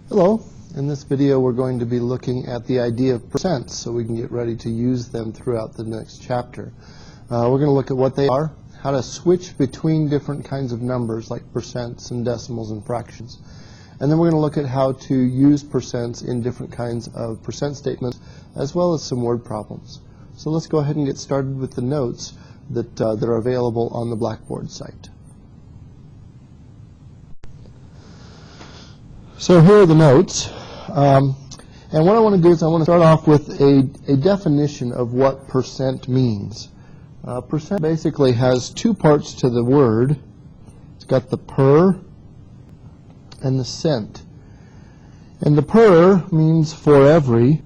Hello. In this video we're going to be looking at the idea of percents so we can get ready to use them throughout the next chapter. We're going to look at what they are, how to switch between different kinds of numbers like percents and decimals and fractions. And then we're going to look at how to use percents in different kinds of percent statements as well as some word problems. So let's go ahead and get started with the notes that are available on the Blackboard site. So here are the notes. And what I want to do is I want to start off with a definition of what percent means. Percent basically has two parts to the word. It's got the per and the cent. And the per means for every,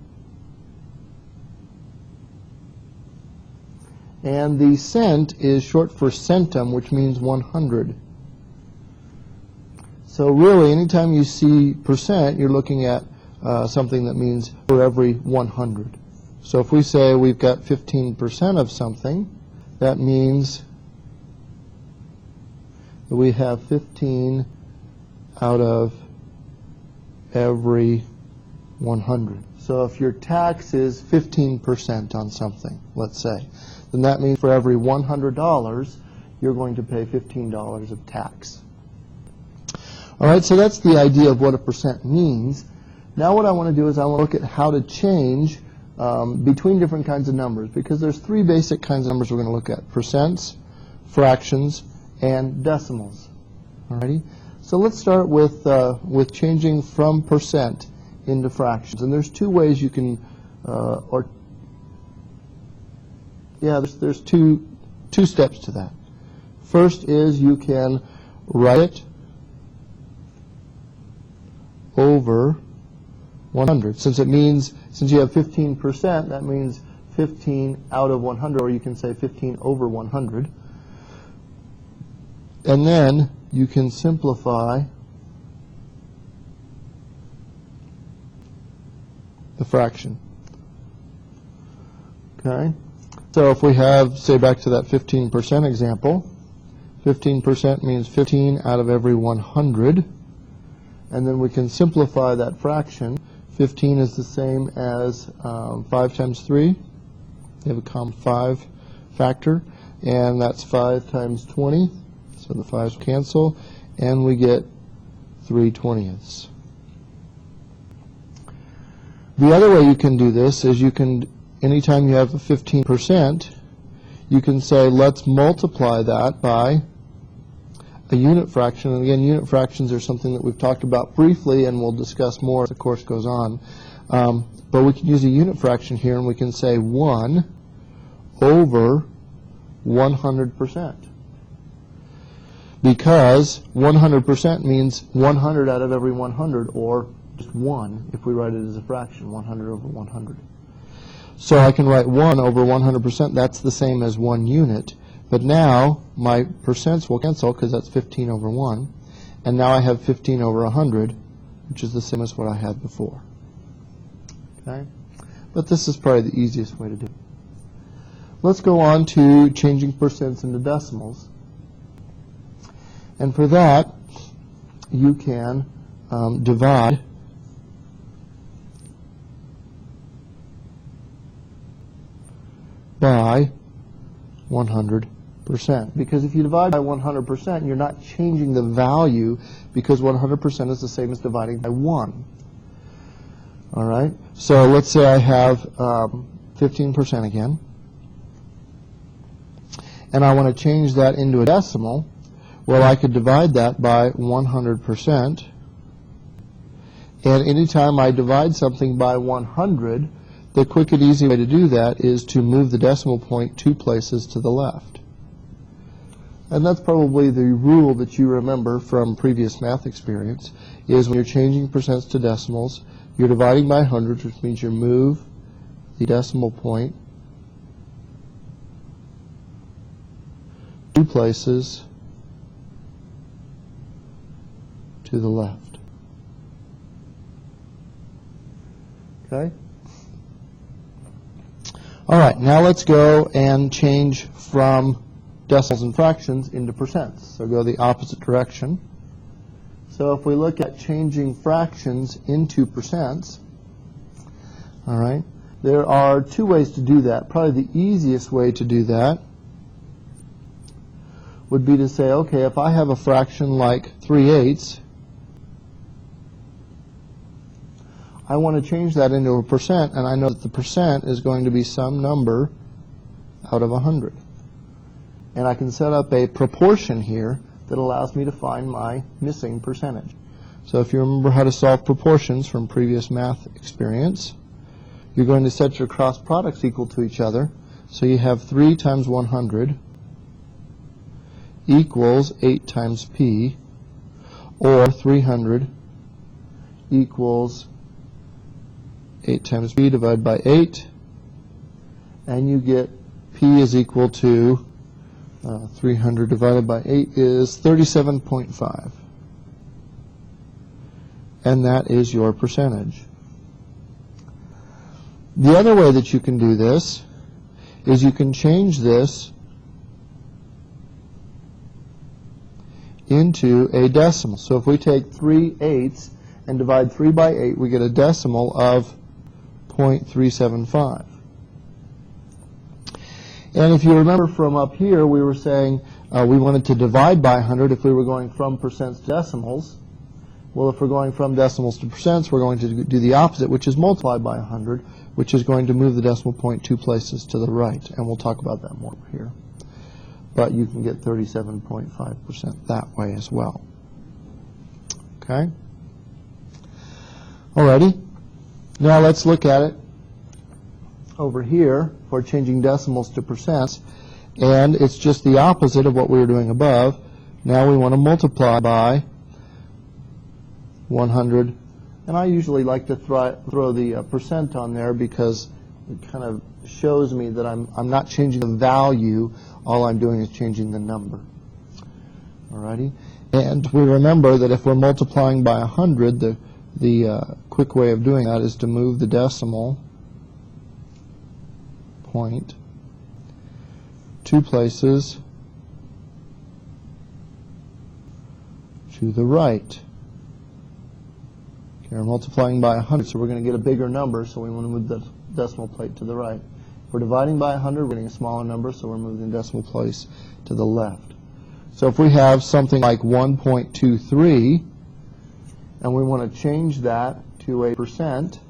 and the cent is short for centum, which means 100. So really, anytime you see percent, you're looking at something that means for every 100. So if we say we've got 15% of something, that means that we have 15 out of every 100. So if your tax is 15% on something, let's say, then that means for every $100, you're going to pay $15 of tax. All right, so that's the idea of what a percent means. Now what I want to do is I want to look at how to change between different kinds of numbers, because there's three basic kinds of numbers we're going to look at: percents, fractions, and decimals. Alrighty, so let's start with changing from percent into fractions. And there's two ways you can, there's two steps to that. First is you can write it over 100. Since you have 15%, that means 15 out of 100, or you can say 15 over 100. And then you can simplify the fraction. Okay? So if we have, say back to that 15% example, 15% means 15 out of every 100. And then we can simplify that fraction. 15 is the same as 5 times 3. You have a common 5 factor, and that's 5 times 20. So the 5's cancel, and we get 3/20. The other way you can do this is you can, anytime you have a 15%, you can say let's multiply that by a unit fraction. And again, unit fractions are something that we've talked about briefly and we'll discuss more as the course goes on. But we can use a unit fraction here, and we can say 1 over 100%. Because 100% means 100 out of every 100, or just 1 if we write it as a fraction, 100 over 100. So I can write 1 over 100%. That's the same as 1 unit. But now my percents will cancel because that's 15 over 1. And now I have 15 over 100, which is the same as what I had before. Okay? But this is probably the easiest way to do it. Let's go on to changing percents into decimals. And for that, you can divide by 100%. Because if you divide by 100%, you're not changing the value, because 100% is the same as dividing by 1. All right? So let's say I have 15% again, and I want to change that into a decimal. Well, I could divide that by 100%, and anytime I divide something by 100, the quick and easy way to do that is to move the decimal point 2 places to the left. And that's probably the rule that you remember from previous math experience, is when you're changing percents to decimals, you're dividing by hundreds, which means you move the decimal point 2 places to the left. Okay? All right, now let's go and change from decimals and fractions into percents. So go the opposite direction. So if we look at changing fractions into percents, all right, there are two ways to do that. Probably the easiest way to do that would be to say, okay, if I have a fraction like 3/8, I want to change that into a percent, and I know that the percent is going to be some number out of 100. And I can set up a proportion here that allows me to find my missing percentage. So if you remember how to solve proportions from previous math experience, you're going to set your cross products equal to each other. So you have 3 times 100 equals 8 times p, or 300 equals 8 times p divided by 8, and you get p is equal to 300 divided by 8 is 37.5. And that is your percentage. The other way that you can do this is you can change this into a decimal. So if we take 3/8 and divide 3 by 8, we get a decimal of 0.375. And if you remember from up here, we were saying we wanted to divide by 100 if we were going from percents to decimals. Well, if we're going from decimals to percents, we're going to do the opposite, which is multiply by 100, which is going to move the decimal point 2 places to the right. And we'll talk about that more here. But you can get 37.5% that way as well. Okay? Alrighty. Now let's look at it over here for changing decimals to percents. And it's just the opposite of what we were doing above. Now we want to multiply by 100. And I usually like to throw the percent on there because it kind of shows me that I'm not changing the value. All I'm doing is changing the number. Alrighty? And we remember that if we're multiplying by 100, the quick way of doing that is to move the decimal point 2 places to the right. Okay, we're multiplying by 100, so we're going to get a bigger number, so we want to move the decimal plate to the right. If we're dividing by 100, we're getting a smaller number, so we're moving the decimal place to the left. So if we have something like 1.23, and we want to change that to a percent,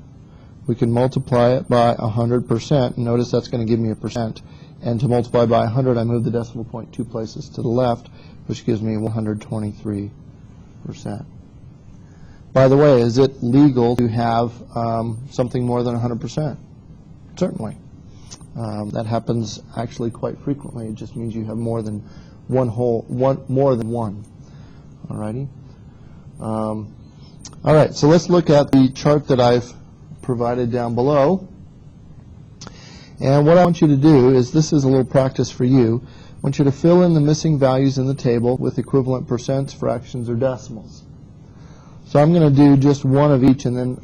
we can multiply it by 100%. Notice that's going to give me a percent. And to multiply by 100, I move the decimal point 2 places to the left, which gives me 123%. By the way, is it legal to have something more than 100%? Certainly. That happens actually quite frequently. It just means you have more than more than one. Alrighty. All right, so let's look at the chart that I've provided down below. And what I want you to do is, this is a little practice for you. I want you to fill in the missing values in the table with equivalent percents, fractions, or decimals. So I'm going to do just one of each and then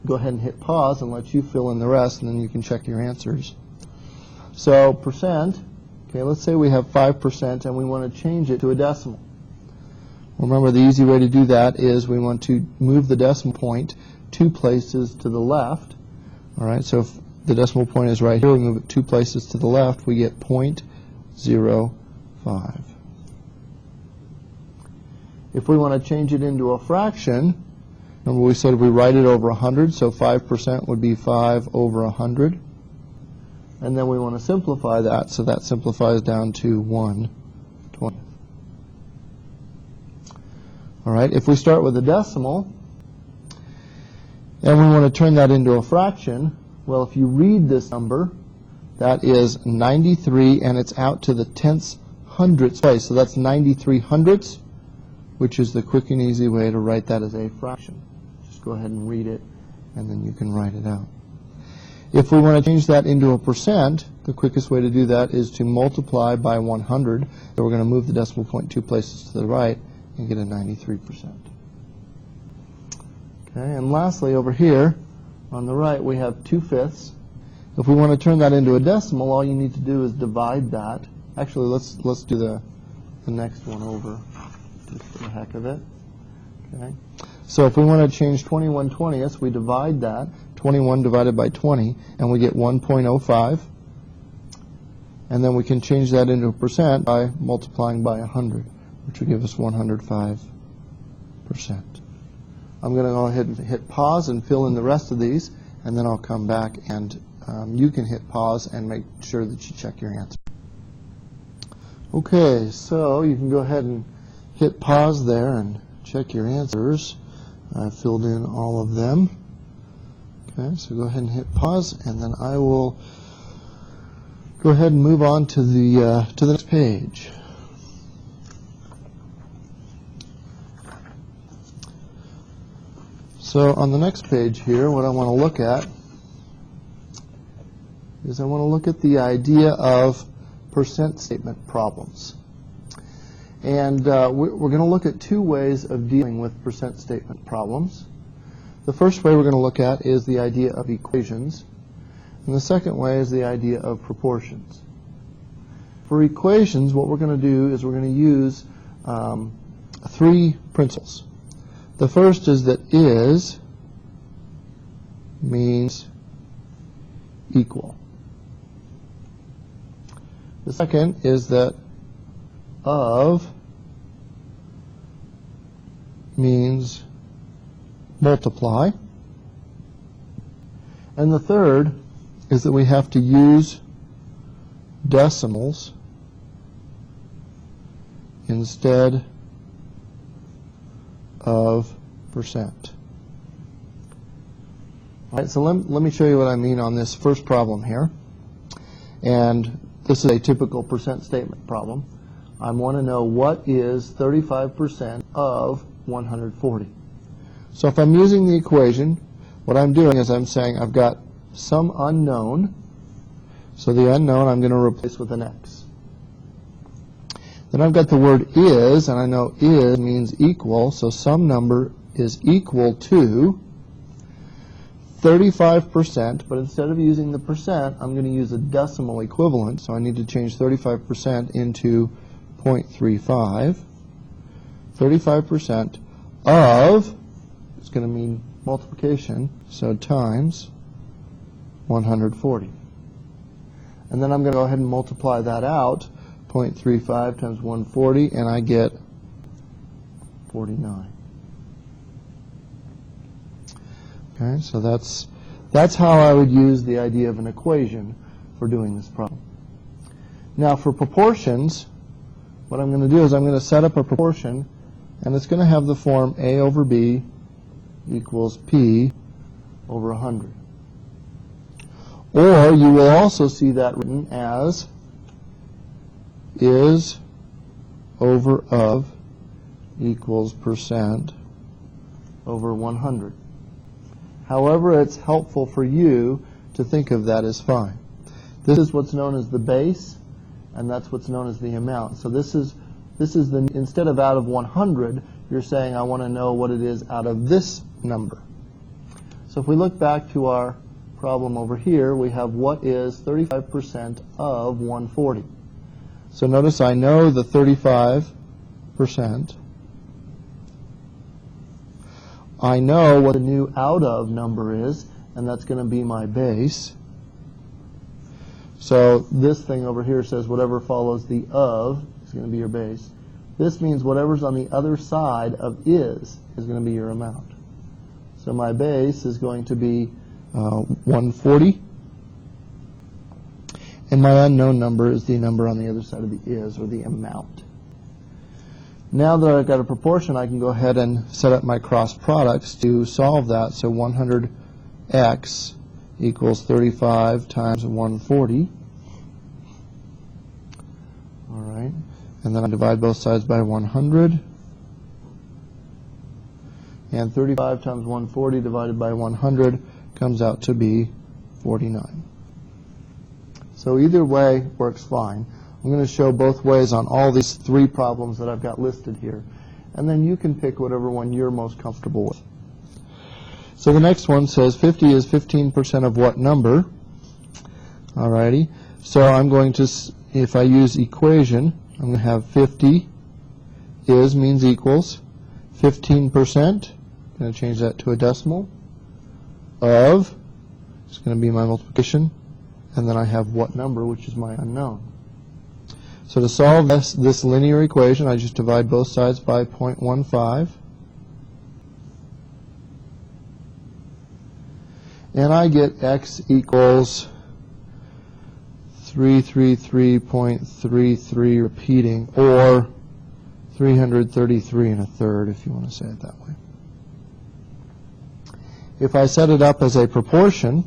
go ahead and hit pause and let you fill in the rest, and then you can check your answers. So percent, okay, let's say we have 5% and we want to change it to a decimal. Remember, the easy way to do that is we want to move the decimal point 2 places to the left. All right, so if the decimal point is right here, we move it 2 places to the left, we get 0.05. If we want to change it into a fraction, remember we said we write it over 100, so 5% would be 5 over 100. And then we want to simplify that, so that simplifies down to 1/20. All right, if we start with a decimal, and we want to turn that into a fraction, well, if you read this number, that is 93, and it's out to the 10th hundredths place. So that's 93 hundredths, which is the quick and easy way to write that as a fraction. Just go ahead and read it, and then you can write it out. If we want to change that into a percent, the quickest way to do that is to multiply by 100. So we're going to move the decimal point 2 places to the right and get a 93%. Okay, and lastly, over here on the right, we have 2/5. If we want to turn that into a decimal, all you need to do is divide that. Actually, let's do the next one over, just for the heck of it. Okay? So if we want to change 21/20ths, we divide that, 21 divided by 20, and we get 1.05. And then we can change that into a percent by multiplying by 100, which will give us 105%. I'm going to go ahead and hit pause and fill in the rest of these, and then I'll come back and you can hit pause and make sure that you check your answer. Okay, so you can go ahead and hit pause there and check your answers. I filled in all of them. Okay, so go ahead and hit pause, and then I will go ahead and move on to the next page. So on the next page here, what I want to look at is I want to look at the idea of percent statement problems. And we're going to look at two ways of dealing with percent statement problems. The first way we're going to look at is the idea of equations, and the second way is the idea of proportions. For equations, what we're going to do is we're going to use three principles. The first is that is means equal. The second is that of means multiply. And the third is that we have to use decimals instead of percent. All right, so let me show you what I mean on this first problem here. And this is a typical percent statement problem. I want to know what is 35% of 140. So if I'm using the equation, what I'm doing is I'm saying I've got some unknown. So the unknown I'm going to replace with an x. Then I've got the word is, and I know is means equal, so some number is equal to 35%, but instead of using the percent, I'm going to use a decimal equivalent, so I need to change 35% into 0.35. 35% of, it's going to mean multiplication, so times 140. And then I'm going to go ahead and multiply that out, 0.35 times 140, and I get 49. Okay, so that's how I would use the idea of an equation for doing this problem. Now for proportions, what I'm going to do is I'm going to set up a proportion, and it's going to have the form A over B equals P over 100. Or you will also see that written as is over of equals percent over 100. However it's helpful for you to think of that as fine. This is what's known as the base, and that's what's known as the amount. So this is the, instead of out of 100, you're saying I want to know what it is out of this number. So if we look back to our problem over here, we have what is 35% of 140. So notice I know the 35%. I know what the new out of number is, and that's going to be my base. So this thing over here says whatever follows the of is going to be your base. This means whatever's on the other side of is going to be your amount. So my base is going to be 140. And my unknown number is the number on the other side of the is, or the amount. Now that I've got a proportion, I can go ahead and set up my cross products to solve that. So 100x equals 35 times 140. All right. And then I divide both sides by 100. And 35 times 140 divided by 100 comes out to be 49. So either way works fine. I'm going to show both ways on all these three problems that I've got listed here. And then you can pick whatever one you're most comfortable with. So the next one says 50 is 15% of what number? Alrighty. So I'm going to, if I use equation, I'm going to have 50 is means equals. 15%, going to change that to a decimal, of, it's going to be my multiplication, and then I have what number, which is my unknown. So to solve this linear equation, I just divide both sides by 0.15. And I get x equals 333.33 repeating, or 333 1/3 if you want to say it that way. If I set it up as a proportion,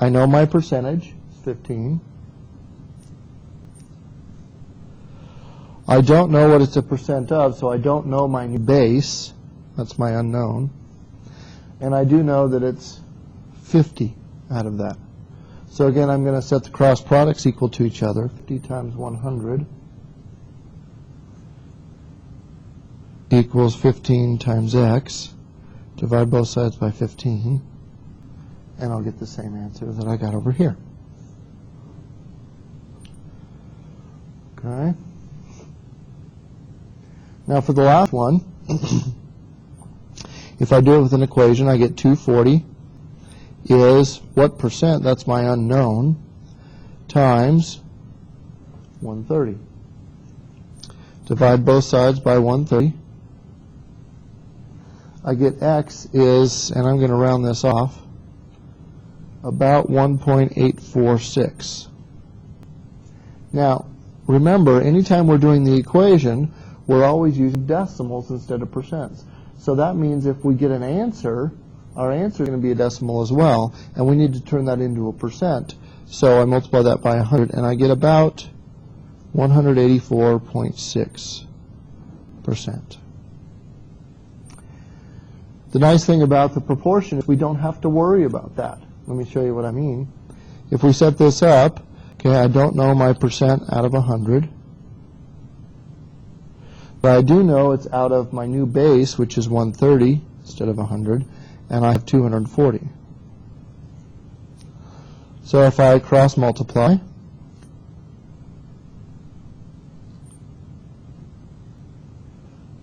I know my percentage is 15. I don't know what it's a percent of, so I don't know my new base. That's my unknown. And I do know that it's 50 out of that. So again, I'm going to set the cross products equal to each other. 50 times 100 equals 15 times x. Divide both sides by 15, and I'll get the same answer that I got over here. Okay. Now for the last one, if I do it with an equation, I get 240 is what percent, that's my unknown, times 130. Divide both sides by 130. I get x is, and I'm going to round this off, about 1.846. Now, remember, anytime we're doing the equation, we're always using decimals instead of percents. So that means if we get an answer, our answer is going to be a decimal as well, and we need to turn that into a percent. So I multiply that by 100, and I get about 184.6%. The nice thing about the proportion is we don't have to worry about that. Let me show you what I mean. If we set this up, okay, I don't know my percent out of 100. But I do know it's out of my new base, which is 130 instead of 100, and I have 240. So if I cross multiply,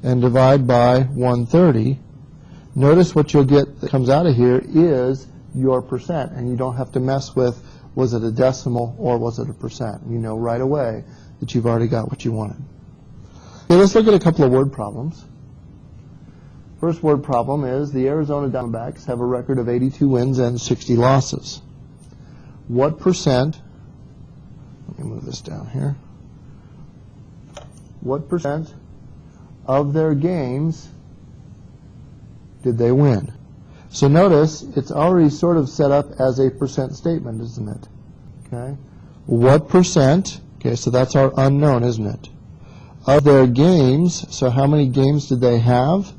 and divide by 130, notice what you'll get that comes out of here is your percent, and you don't have to mess with, was it a decimal or was it a percent? You know right away that you've already got what you wanted. Okay, let's look at a couple of word problems. First word problem is the Arizona Diamondbacks have a record of 82 wins and 60 losses. What percent, let me move this down here, what percent of their games did they win? So notice it's already sort of set up as a percent statement, isn't it? Okay. What percent, okay, so that's our unknown, isn't it? Of their games, so how many games did they have?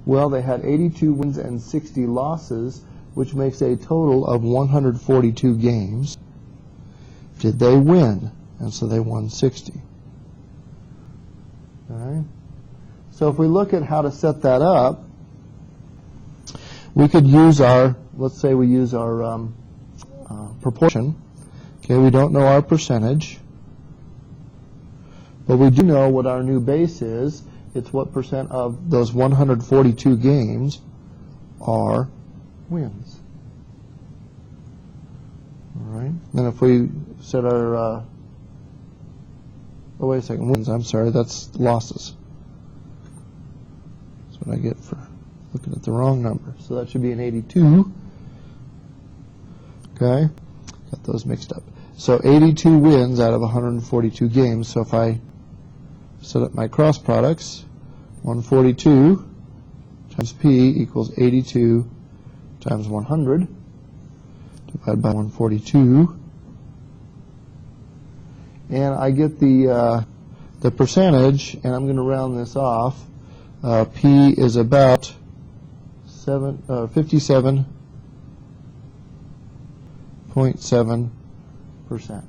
Well, they had 82 wins and 60 losses, which makes a total of 142 games. Did they win? And so they won 60. All right. So if we look at how to set that up, we could use our, let's say we use our proportion. Okay, we don't know our percentage, but we do know what our new base is. It's what percent of those 142 games are wins. All right. And if we set our, oh wait a second, wins, I'm sorry, that's losses. That's what I get for looking at the wrong number. So that should be an 82. Okay, got those mixed up. So 82 wins out of 142 games. So if I set up my cross products, 142 times P equals 82 times 100, divided by 142, and I get the percentage, and I'm going to round this off. P is about 57.7%.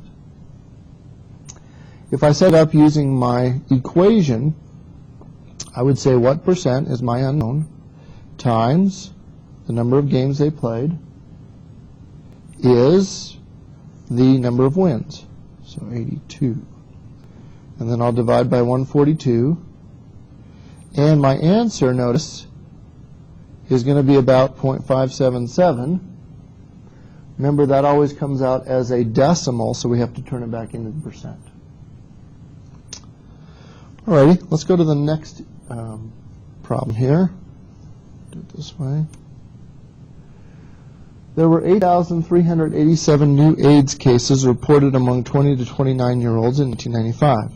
If I set up using my equation, I would say what percent is my unknown times the number of games they played is the number of wins, so 82. And then I'll divide by 142, And my answer, notice, is going to be about 0.577. Remember, that always comes out as a decimal, so we have to turn it back into the percent. Alrighty, let's go to the next problem here. Do it this way. There were 8,387 new AIDS cases reported among 20 to 29-year-olds in 1995.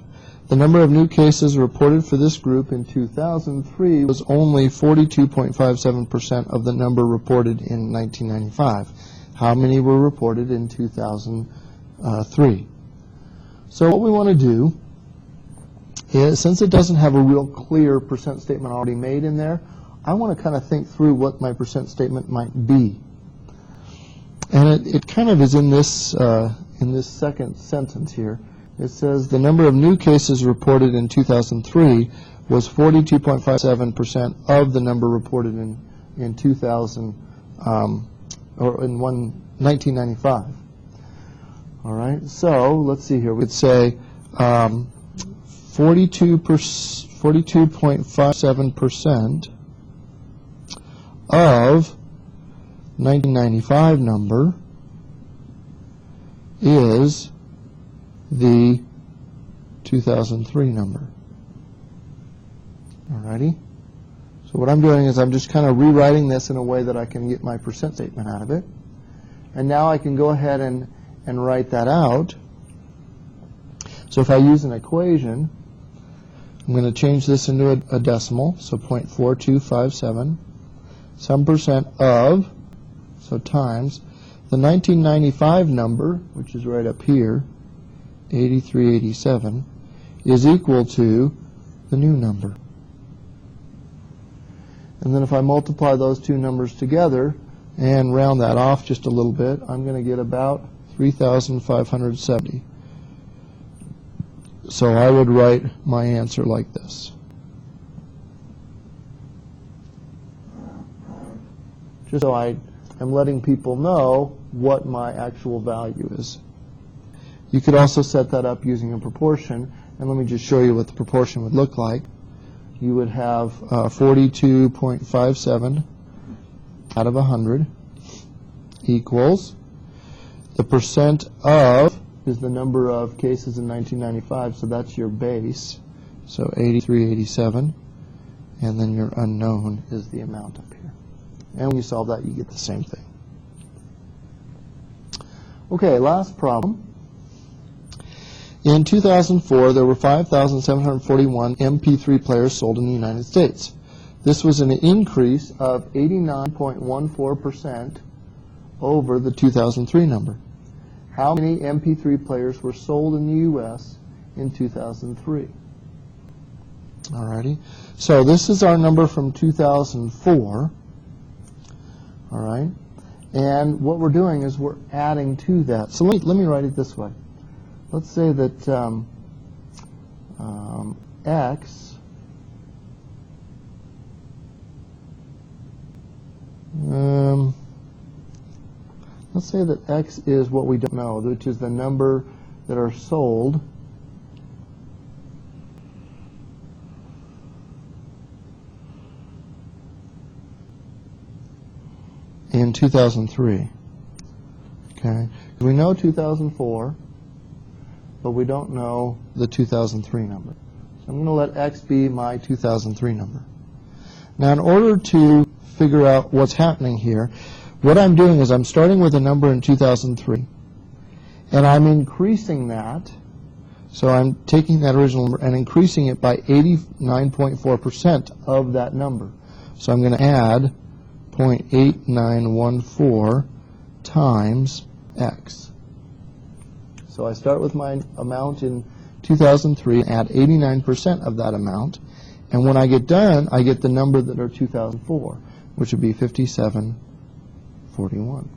The number of new cases reported for this group in 2003 was only 42.57% of the number reported in 1995. How many were reported in 2003? So what we want to do is, since it doesn't have a real clear percent statement already made in there, I want to kind of think through what my percent statement might be. And it kind of is in this second sentence here. It says the number of new cases reported in 2003 was 42.57% of the number reported in 1995. All right. So let's see here. We'd say 42.57% of 1995 number is the 2003 number. Alrighty? So what I'm doing is I'm just kind of rewriting this in a way that I can get my percent statement out of it. And now I can go ahead and write that out. So if I use an equation, I'm going to change this into a decimal, so 0.4257, some percent of, so times, the 1995 number, which is right up here, 8387, is equal to the new number. And then if I multiply those two numbers together and round that off just a little bit, I'm going to get about 3,570. So I would write my answer like this. Just so I am letting people know what my actual value is. You could also set that up using a proportion, and let me just show you what the proportion would look like. You would have 42.57 out of 100 equals the percent of is the number of cases in 1995, so that's your base, so 8387, and then your unknown is the amount up here. And when you solve that, you get the same thing. Okay, last problem. In 2004, there were 5,741 MP3 players sold in the United States. This was an increase of 89.14% over the 2003 number. How many MP3 players were sold in the U.S. in 2003? Alrighty. So this is our number from 2004. All right. And what we're doing is we're adding to that. So let me write it this way. Let's say that X let's say that X is what we don't know, which is the number that are sold in 2003. Okay, we know 2004, but we don't know the 2003 number. So I'm going to let X be my 2003 number. Now, in order to figure out what's happening here, what I'm doing is I'm starting with a number in 2003, and I'm increasing that. So I'm taking that original number and increasing it by 89.4% of that number. So I'm going to add 0.8914 times X. So I start with my amount in 2003, add 89% of that amount, and when I get done, I get the number that are 2004, which would be 5741.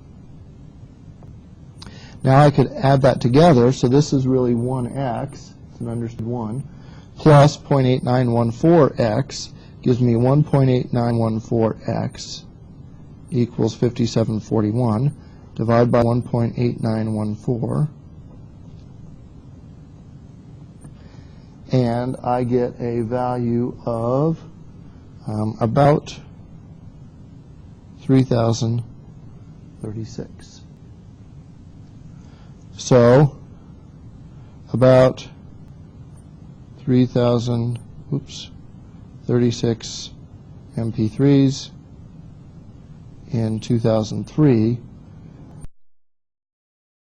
Now I could add that together, so this is really 1x, it's an understood 1, plus 0.8914x gives me 1.8914x equals 5741, divide by 1.8914, and I get a value of about 3,036. So about 3,036 MP3s in 2003